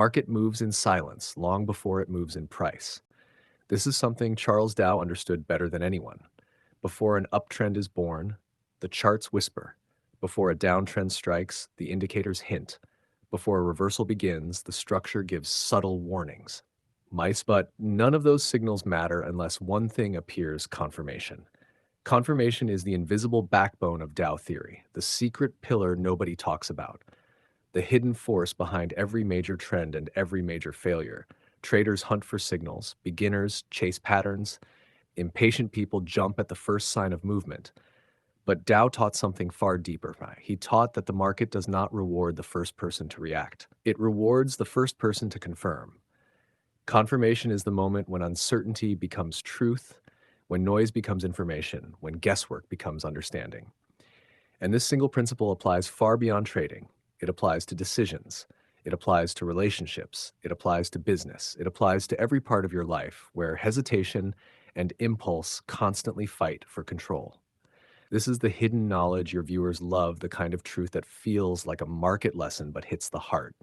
Market moves in silence long before it moves in price. This is something Charles Dow understood better than anyone. Before an uptrend is born, the charts whisper. Before a downtrend strikes, the indicators hint. Before a reversal begins, the structure gives subtle warnings. But none of those signals matter unless one thing appears: confirmation. Confirmation is the invisible backbone of Dow theory, the secret pillar nobody talks about, the hidden force behind every major trend and every major failure. Traders hunt for signals, beginners chase patterns, impatient people jump at the first sign of movement. But Dow taught something far deeper. He taught that the market does not reward the first person to react. It rewards the first person to confirm. Confirmation is the moment when uncertainty becomes truth, when noise becomes information, when guesswork becomes understanding. And this single principle applies far beyond trading. It applies to decisions. It applies to relationships. It applies to business. It applies to every part of your life where hesitation and impulse constantly fight for control. This is the hidden knowledge your viewers love, the kind of truth that feels like a market lesson but hits the heart.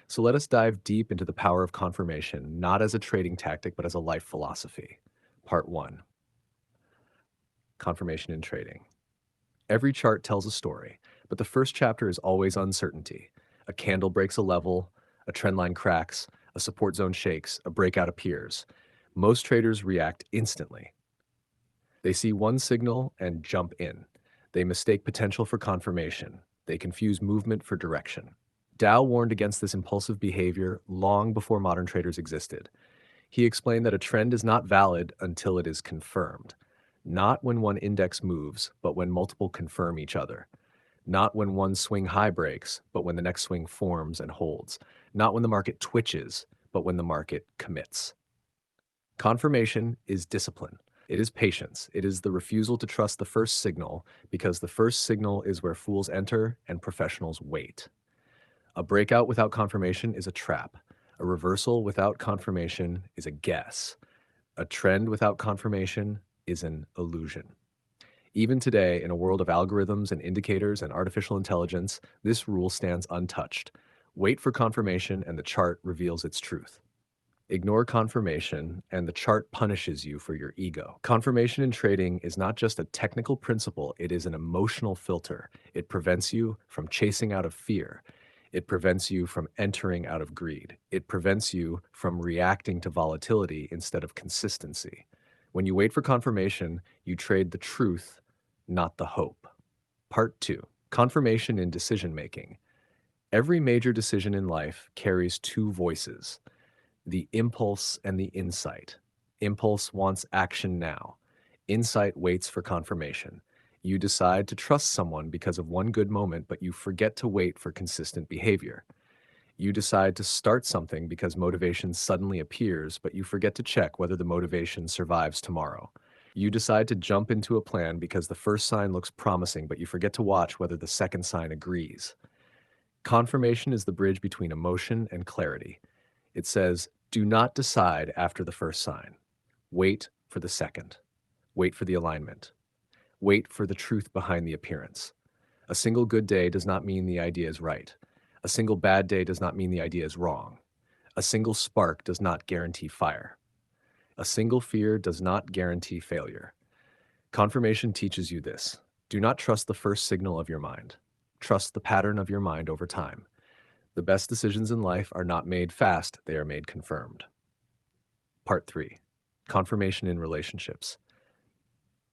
So let us dive deep into the power of confirmation, not as a trading tactic, but as a life philosophy. Part 1. Confirmation in trading. Every chart tells a story, but the first chapter is always uncertainty. A candle breaks a level, a trend line cracks, a support zone shakes, a breakout appears. Most traders react instantly. They see one signal and jump in. They mistake potential for confirmation. They confuse movement for direction. Dow warned against this impulsive behavior long before modern traders existed. He explained that a trend is not valid until it is confirmed. Not when one index moves, but when multiple confirm each other. Not when one swing high breaks, but when the next swing forms and holds. Not when the market twitches, but when the market commits. Confirmation is discipline. It is patience. It is the refusal to trust the first signal, because the first signal is where fools enter and professionals wait. A breakout without confirmation is a trap. A reversal without confirmation is a guess. A trend without confirmation is an illusion. Even today, in a world of algorithms and indicators and artificial intelligence, this rule stands untouched. Wait for confirmation and the chart reveals its truth. Ignore confirmation, and the chart punishes you for your ego. Confirmation in trading is not just a technical principle, it is an emotional filter. It prevents you from chasing out of fear. It prevents you from entering out of greed. It prevents you from reacting to volatility instead of consistency. When you wait for confirmation, you trade the truth, not the hope. Part 2. Confirmation in decision making. Every major decision in life carries two voices: the impulse and the insight. Impulse wants action now. Insight waits for confirmation. You decide to trust someone because of one good moment, but you forget to wait for consistent behavior. You decide to start something because motivation suddenly appears, but you forget to check whether the motivation survives tomorrow. You decide to jump into a plan because the first sign looks promising, but you forget to watch whether the second sign agrees. Confirmation is the bridge between emotion and clarity. It says, do not decide after the first sign. Wait for the second. Wait for the alignment. Wait for the truth behind the appearance. A single good day does not mean the idea is right. A single bad day does not mean the idea is wrong. A single spark does not guarantee fire. A single fear does not guarantee failure. Confirmation teaches you this. Do not trust the first signal of your mind. Trust the pattern of your mind over time. The best decisions in life are not made fast, they are made confirmed. Part 3. Confirmation in relationships.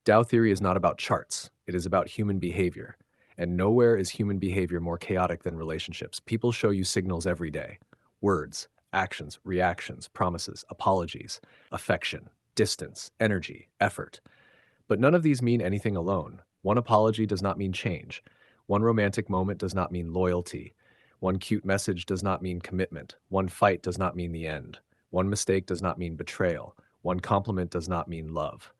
Dow theory is not about charts, it is about human behavior. And nowhere is human behavior more chaotic than relationships. People show you signals every day: words, actions, reactions, promises, apologies, affection, distance, energy, effort. But none of these mean anything alone. One apology does not mean change. One romantic moment does not mean loyalty. One cute message does not mean commitment. One fight does not mean the end. One mistake does not mean betrayal. One compliment does not mean love.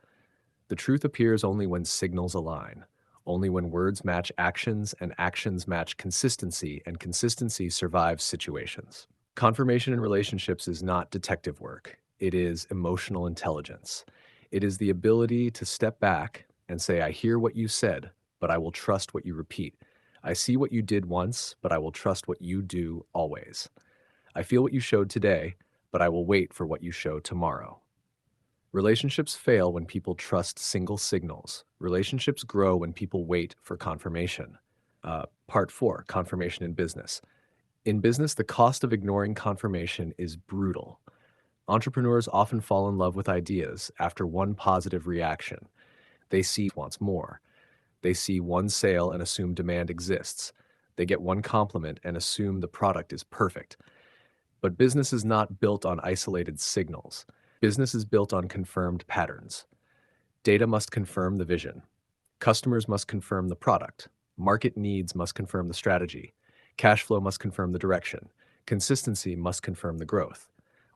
The truth appears only when signals align, only when words match actions and actions match consistency, and consistency survives situations. Confirmation in relationships is not detective work. It is emotional intelligence. It is the ability to step back and say, I hear what you said, but I will trust what you repeat. I see what you did once, but I will trust what you do always. I feel what you showed today, but I will wait for what you show tomorrow. Relationships fail when people trust single signals. Relationships grow when people wait for confirmation. Part 4, confirmation in business. In business, the cost of ignoring confirmation is brutal. Entrepreneurs often fall in love with ideas after one positive reaction. They see wants more. They see one sale and assume demand exists. They get one compliment and assume the product is perfect. But business is not built on isolated signals. Business is built on confirmed patterns. Data must confirm the vision. Customers must confirm the product. Market needs must confirm the strategy. Cash flow must confirm the direction. Consistency must confirm the growth.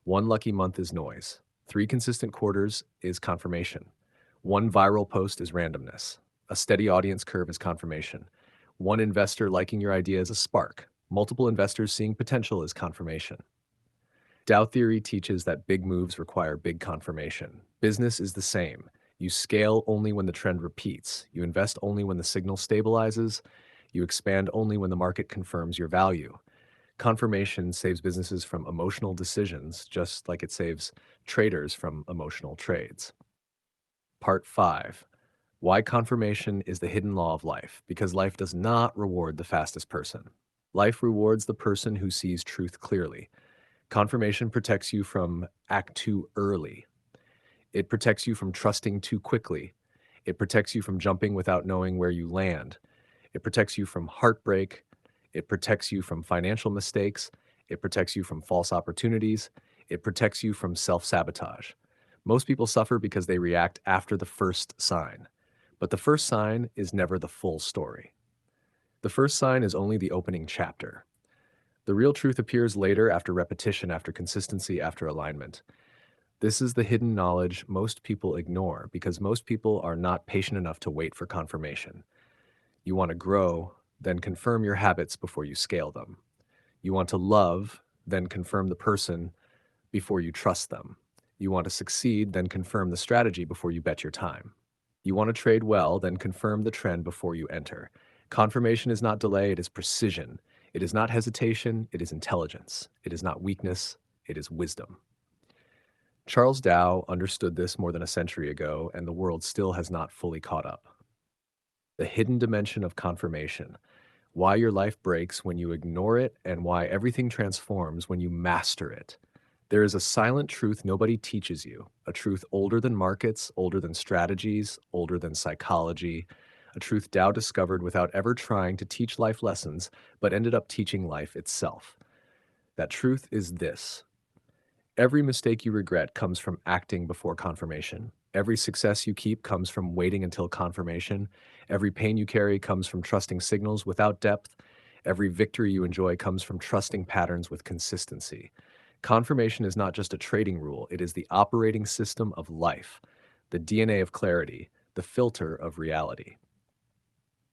One lucky month is noise. 3 consistent quarters is confirmation. One viral post is randomness. A steady audience curve is confirmation. One investor liking your idea is a spark. Multiple investors seeing potential is confirmation. Dow Theory teaches that big moves require big confirmation. Business is the same. You scale only when the trend repeats. You invest only when the signal stabilizes. You expand only when the market confirms your value. Confirmation saves businesses from emotional decisions, just like it saves traders from emotional trades. Part 5. Why confirmation is the hidden law of life. Because life does not reward the fastest person. Life rewards the person who sees truth clearly. Confirmation protects you from act too early. It protects you from trusting too quickly. It protects you from jumping without knowing where you land. It protects you from heartbreak. It protects you from financial mistakes. It protects you from false opportunities. It protects you from self-sabotage. Most people suffer because they react after the first sign. But the first sign is never the full story. The first sign is only the opening chapter. The real truth appears later, after repetition, after consistency, after alignment. This is the hidden knowledge most people ignore because most people are not patient enough to wait for confirmation. You want to grow, then confirm your habits before you scale them. You want to love, then confirm the person before you trust them. You want to succeed, then confirm the strategy before you bet your time. You want to trade well, then confirm the trend before you enter. Confirmation is not delay, it is precision. It is not hesitation, it is intelligence. It is not weakness, it is wisdom. Charles Dow understood this more than a century ago, and the world still has not fully caught up. The hidden dimension of confirmation. Why your life breaks when you ignore it, and why everything transforms when you master it. There is a silent truth nobody teaches you, a truth older than markets, older than strategies, older than psychology, a truth Dow discovered without ever trying to teach life lessons, but ended up teaching life itself. That truth is this: every mistake you regret comes from acting before confirmation. Every success you keep comes from waiting until confirmation. Every pain you carry comes from trusting signals without depth. Every victory you enjoy comes from trusting patterns with consistency. Confirmation is not just a trading rule, it is the operating system of life, the DNA of clarity, the filter of reality.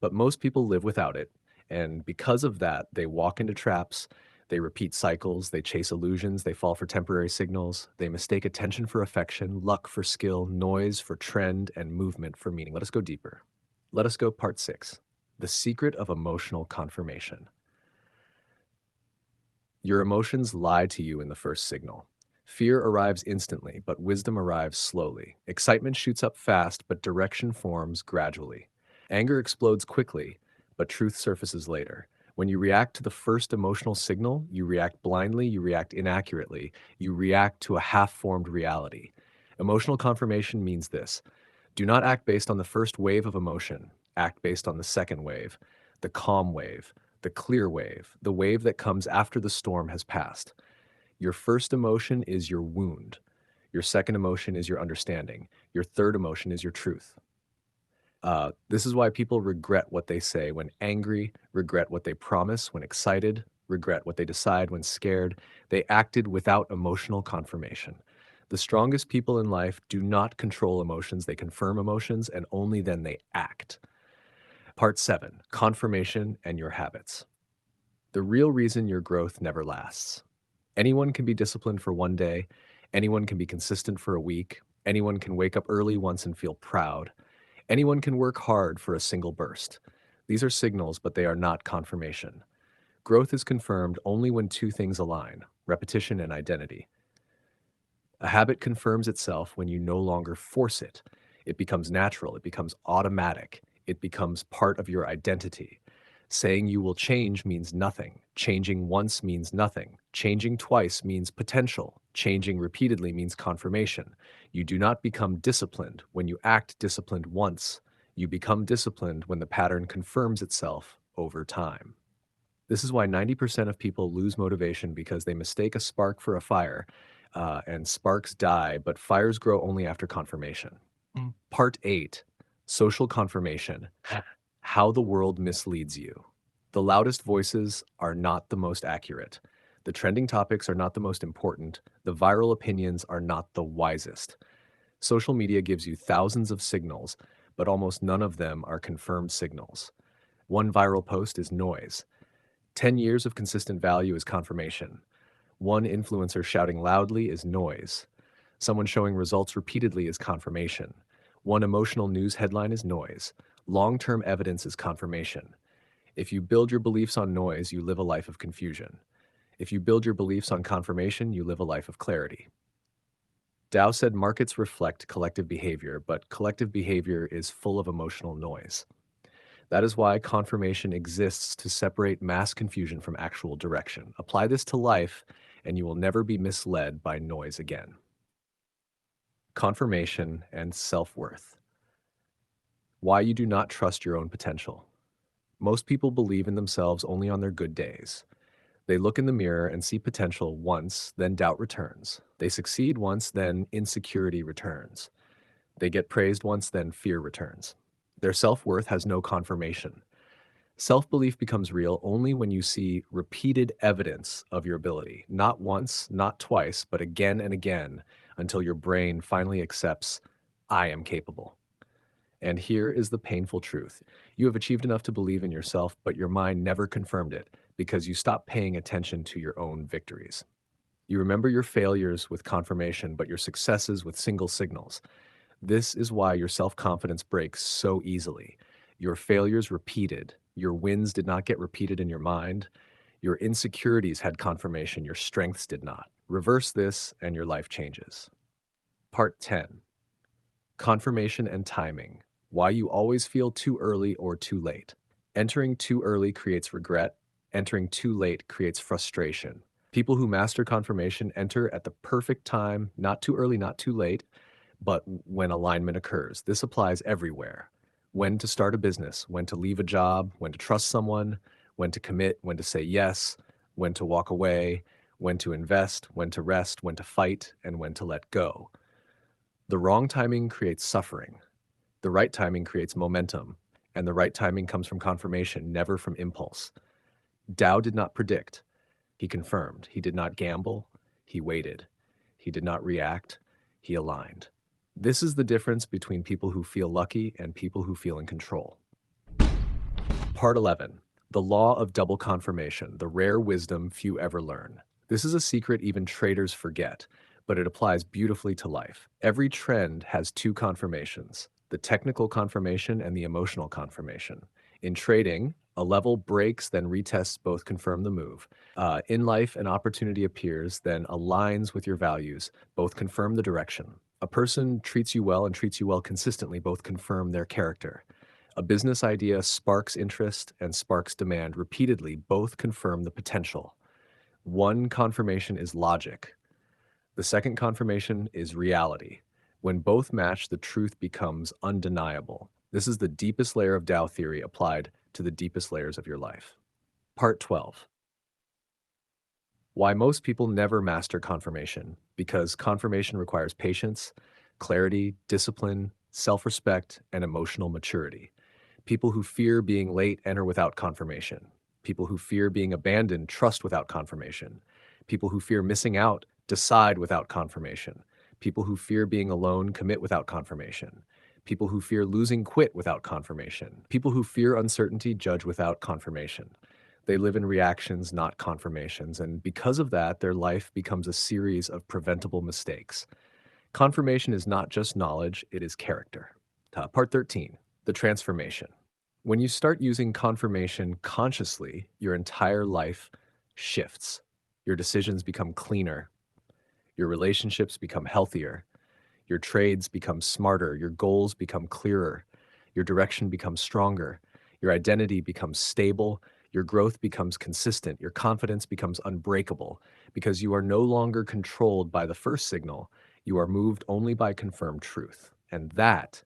But most people live without it, and because of that, they walk into traps, they repeat cycles, they chase illusions, they fall for temporary signals, they mistake attention for affection, luck for skill, noise for trend, and movement for meaning. Let us go deeper. Let us go part 6, the secret of emotional confirmation. Your emotions lie to you in the first signal. Fear arrives instantly, but wisdom arrives slowly. Excitement shoots up fast, but direction forms gradually. Anger explodes quickly, but truth surfaces later. When you react to the first emotional signal, you react blindly, you react inaccurately, you react to a half-formed reality. Emotional confirmation means this: do not act based on the first wave of emotion. Act based on the second wave, the calm wave, the clear wave, the wave that comes after the storm has passed. Your first emotion is your wound. Your second emotion is your understanding. Your third emotion is your truth. This is why people regret what they say when angry, regret what they promise when excited, regret what they decide when scared. They acted without emotional confirmation. The strongest people in life do not control emotions, they confirm emotions, and only then they act. Part 7, confirmation and your habits. The real reason your growth never lasts. Anyone can be disciplined for one day. Anyone can be consistent for a week. Anyone can wake up early once and feel proud. Anyone can work hard for a single burst. These are signals, but they are not confirmation. Growth is confirmed only when two things align: repetition and identity. A habit confirms itself when you no longer force it. It becomes natural, it becomes automatic, it becomes part of your identity. Saying you will change means nothing. Changing once means nothing. Changing twice means potential. Changing repeatedly means confirmation. You do not become disciplined when you act disciplined once. You become disciplined when the pattern confirms itself over time. This is why 90% of people lose motivation because they mistake a spark for a fire, and sparks die, but fires grow only after confirmation. Mm. Part 8: Social Confirmation: How the World Misleads You. The loudest voices are not the most accurate. The trending topics are not the most important. The viral opinions are not the wisest. Social media gives you thousands of signals, but almost none of them are confirmed signals. One viral post is noise. 10 years of consistent value is confirmation. One influencer shouting loudly is noise. Someone showing results repeatedly is confirmation. One emotional news headline is noise. Long-term evidence is confirmation. If you build your beliefs on noise, you live a life of confusion. If you build your beliefs on confirmation, you live a life of clarity. Dow said markets reflect collective behavior, but collective behavior is full of emotional noise. That is why confirmation exists, to separate mass confusion from actual direction. Apply this to life, and you will never be misled by noise again. Confirmation and self-worth. Why you do not trust your own potential. Most people believe in themselves only on their good days. They look in the mirror and see potential once, then doubt returns. They succeed once, then insecurity returns. They get praised once, then fear returns. Their self-worth has no confirmation. Self-belief becomes real only when you see repeated evidence of your ability, not once, not twice, but again and again, until your brain finally accepts, I am capable. And here is the painful truth. You have achieved enough to believe in yourself, but your mind never confirmed it because you stopped paying attention to your own victories. You remember your failures with confirmation, but your successes with single signals. This is why your self-confidence breaks so easily. Your failures repeated. Your wins did not get repeated in your mind. Your insecurities had confirmation. Your strengths did not. Reverse this and your life changes. Part 10: Confirmation and timing. Why you always feel too early or too late. Entering too early creates regret. Entering too late creates frustration. People who master confirmation enter at the perfect time, not too early, not too late, but when alignment occurs. This applies everywhere. When to start a business, when to leave a job, when to trust someone, when to commit, when to say yes, when to walk away, when to invest, when to rest, when to fight, and when to let go. The wrong timing creates suffering. The right timing creates momentum. And the right timing comes from confirmation, never from impulse. Dow did not predict. He confirmed. He did not gamble. He waited. He did not react. He aligned. This is the difference between people who feel lucky and people who feel in control. Part 11: The Law of Double Confirmation, the rare wisdom few ever learn. This is a secret even traders forget, but it applies beautifully to life. Every trend has two confirmations: the technical confirmation and the emotional confirmation. In trading, a level breaks, then retests, both confirm the move. In life, an opportunity appears, then aligns with your values, both confirm the direction. A person treats you well and treats you well consistently, both confirm their character. A business idea sparks interest and sparks demand repeatedly, both confirm the potential. One confirmation is logic. The second confirmation is reality. When both match, the truth becomes undeniable. This is the deepest layer of Dow theory applied to the deepest layers of your life. Part 12: Why most people never master confirmation. Because confirmation requires patience, clarity, discipline, self-respect, and emotional maturity. People who fear being late enter without confirmation. People who fear being abandoned trust without confirmation. People who fear missing out decide without confirmation. People who fear being alone commit without confirmation. People who fear losing quit without confirmation. People who fear uncertainty judge without confirmation. They live in reactions, not confirmations, and because of that, their life becomes a series of preventable mistakes. Confirmation is not just knowledge, it is character. Part 13: The Transformation. When you start using confirmation consciously, your entire life shifts. Your decisions become cleaner, your relationships become healthier, your trades become smarter, your goals become clearer, your direction becomes stronger, your identity becomes stable, your growth becomes consistent, your confidence becomes unbreakable, because you are no longer controlled by the first signal, you are moved only by confirmed truth. And that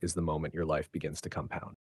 is the moment your life begins to compound.